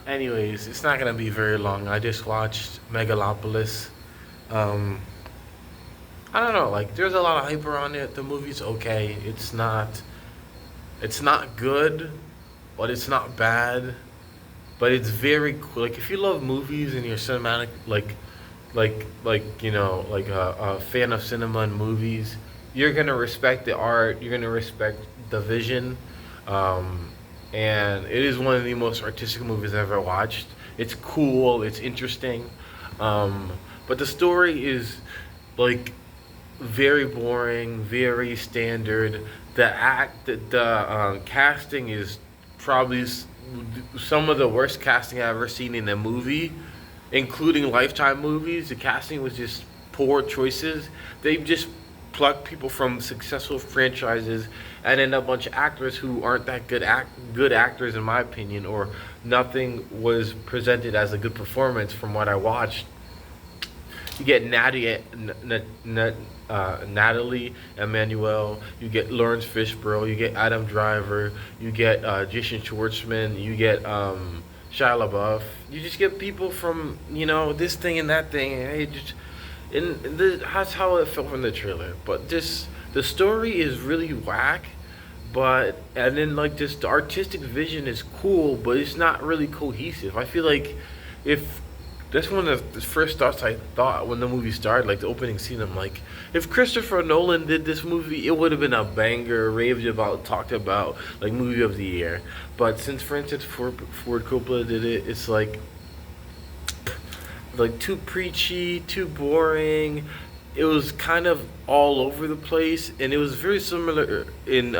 Anyways, it's not gonna be very long. I just watched Megalopolis. Um, I don't know. Like, there's a lot of hype around it. The movie's okay. It's not good, but it's not bad. But it's very cool. Like, if you love movies and you're cinematic, like a fan of cinema and movies, you're gonna respect the art. You're gonna respect the vision. Um, and it is one of the most artistic movies I've ever watched. It's cool. It's interesting. Um, but the story is like very boring, very standard. The casting is probably some of the worst casting I've ever seen in a movie, including Lifetime movies. The casting was just poor choices. They just plucked people from successful franchises and then a bunch of actors who aren't that good actors in my opinion, or nothing was presented as a good performance from what I watched. You get Natalie Emmanuel, you get Lawrence Fishburne, you get Adam Driver, you get Jason Schwartzman, you get Shia LaBeouf. You just get people from this thing and that thing, and that's how it felt from the trailer. But just the story is really whack. But and then like just the artistic vision is cool, but it's not really cohesive. I feel like if that's one of the first thoughts I thought when the movie started, like the opening scene. I'm like, if Christopher Nolan did this movie, it would have been a banger, raved about, talked about, like movie of the year. But since, for instance, Ford Coppola did it, it's like too preachy, too boring. It was kind of all over the place, and it was very similar in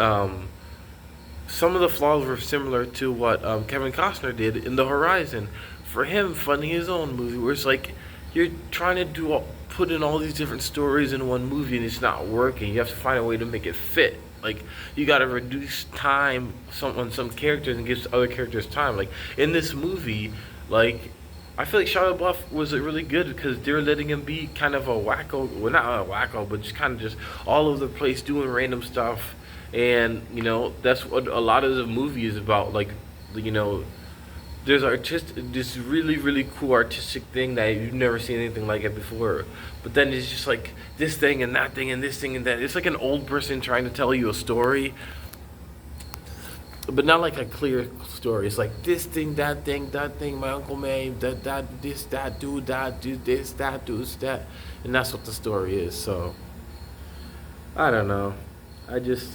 some of the flaws were similar to what Kevin Costner did in The Horizon. For him, funding his own movie, where it's like you're trying to put in all these different stories in one movie, and it's not working. You have to find a way to make it fit. Like you got to reduce time on some characters and give other characters time. Like in this movie, like I feel like Shia LaBeouf was really good because they're letting him be kind of a wacko. Well, not a wacko, but just kind of just all over the place doing random stuff. And that's what a lot of the movie is about. Like you know there's this really cool artistic thing that you've never seen anything like it before. But then it's just like this thing and that thing and this thing and that. It's like an old person trying to tell you a story, but not like a clear story. It's like this thing, that thing. My uncle made that this that dude that do this that dude that, and that's what the story is. So I don't know. I just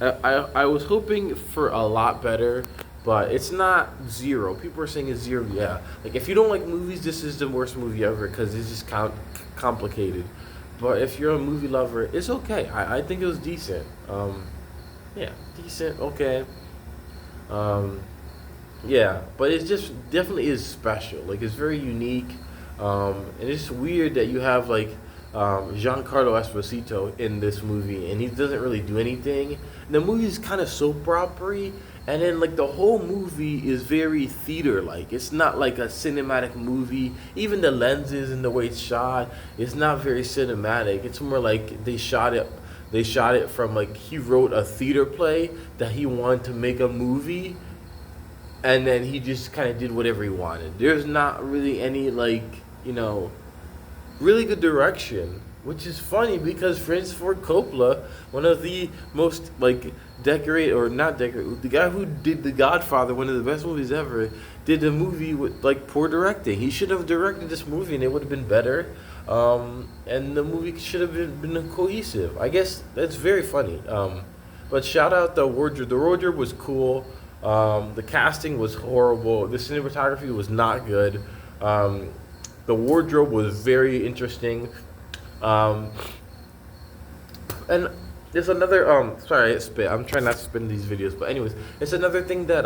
I was hoping for a lot better, but it's not zero. People are saying it's zero. Yeah, like if you don't like movies, this is the worst movie ever because it's just complicated. But if you're a movie lover, it's okay. I think it was decent. Yeah, decent. Okay. Um, yeah, but it's just definitely is special. Like it's very unique, and it's weird that you have like Giancarlo Esposito in this movie, and he doesn't really do anything. And the movie is kind of soap opery, and then like the whole movie is very theater like. It's not like a cinematic movie. Even the lenses and the way it's shot, it's not very cinematic. It's more like they shot it. They shot it from like he wrote a theater play that he wanted to make a movie, and then he just kind of did whatever he wanted. There's not really any like really good direction, which is funny because Francis Ford Coppola, one of the most like decorated or not decorated, the guy who did The Godfather, one of the best movies ever, did a movie with like poor directing. He should have directed this movie and it would have been better. And the movie should have been cohesive. I guess that's very funny. But shout out the wardrobe. The wardrobe was cool. The casting was horrible. The cinematography was not good. The wardrobe was very interesting. And there's another sorry I spit. I'm trying not to spit in these videos, but anyways, it's another thing that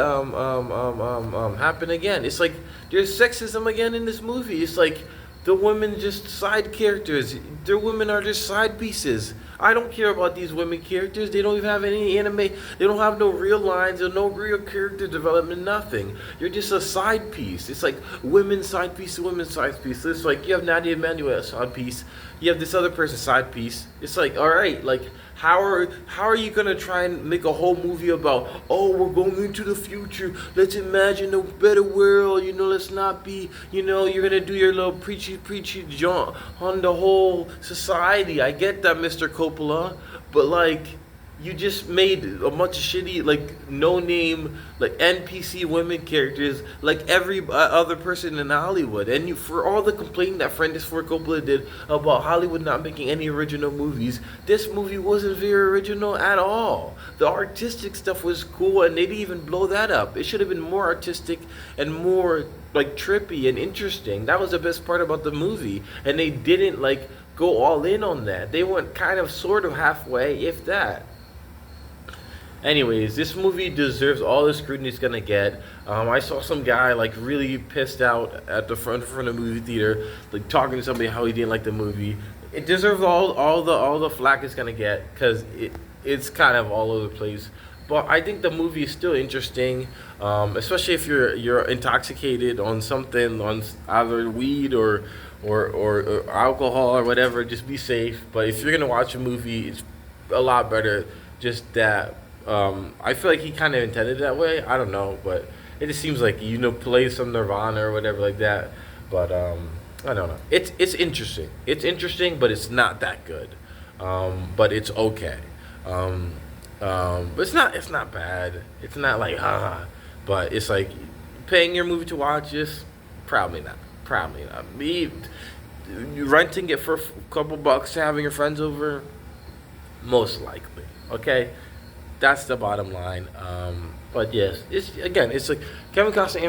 happened again. It's like there's sexism again in this movie. It's like the women just side characters. Their women are just side pieces. I don't care about these women characters. They don't even have any anime. They don't have no real lines or no real character development. Nothing. You're just a side piece. It's like women's side piece to women's side piece. It's like you have Nadia Emanuel side piece. You have this other person side piece. It's like, all right, like how are you gonna try and make a whole movie about, oh, we're going into the future, let's imagine a better world, let's not be, you're gonna do your little preachy jaunt on the whole society. I get that, Mr. Coppola, but like, you just made a bunch of shitty, like, no name, like NPC women characters, like every other person in Hollywood. And for all the complaining that Francis Ford Coppola did about Hollywood not making any original movies, this movie wasn't very original at all. The artistic stuff was cool, and they didn't even blow that up. It should have been more artistic and more like trippy and interesting. That was the best part about the movie, and they didn't like go all in on that. They went kind of, sort of halfway, if that. Anyways, this movie deserves all the scrutiny it's gonna get. I saw some guy like really pissed out at the front of the movie theater, like talking to somebody how he didn't like the movie. It deserves all the flack it's gonna get, because it's kind of all over the place. But I think the movie is still interesting, especially if you're intoxicated on something, on either weed or alcohol or whatever. Just be safe. But if you're gonna watch a movie, it's a lot better. Just that. I feel like he kind of intended it that way. I don't know, but it just seems like play some Nirvana or whatever like that. But I don't know. It's interesting. It's interesting, but it's not that good. But it's okay. But it's not bad. It's not like but it's like paying your movie to watch. Just probably not. Probably not. Me renting it for a couple bucks, having your friends over, most likely. Okay. That's the bottom line. But yes, it's like Kevin Costner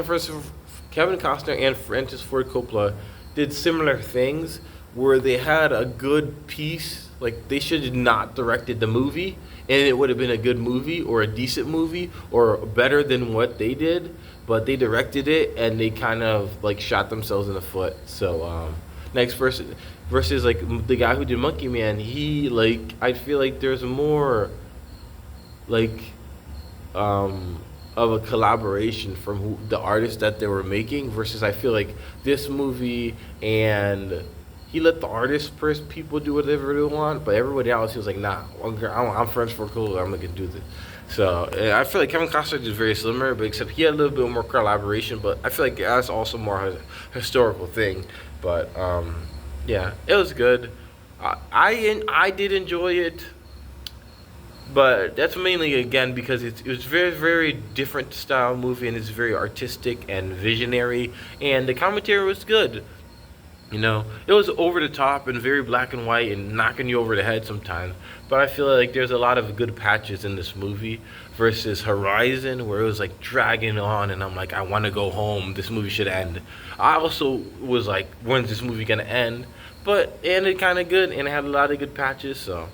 and Francis Ford Coppola did similar things where they had a good piece. Like, they should have not directed the movie, and it would have been a good movie or a decent movie or better than what they did. But they directed it, and they kind of like shot themselves in the foot. So next versus like the guy who did Monkey Man, I feel like there's more like of a collaboration from the artist that they were making, versus I feel like this movie, and he let the artist first people do whatever they want, but everybody else he was like, nah, I'm French for cool, I'm gonna do this. So I feel like Kevin Costner did very similar, but except he had a little bit more collaboration. But I feel like that's also more a historical thing. But yeah, it was good. I did enjoy it. But that's mainly, again, because it was very, very different style movie, and it's very artistic and visionary, and the commentary was good. It was over the top and very black and white and knocking you over the head sometimes. But I feel like there's a lot of good patches in this movie versus Horizon, where it was like dragging on, and I'm like, I want to go home. This movie should end. I also was like, when's this movie gonna end? But it ended kind of good, and it had a lot of good patches, so.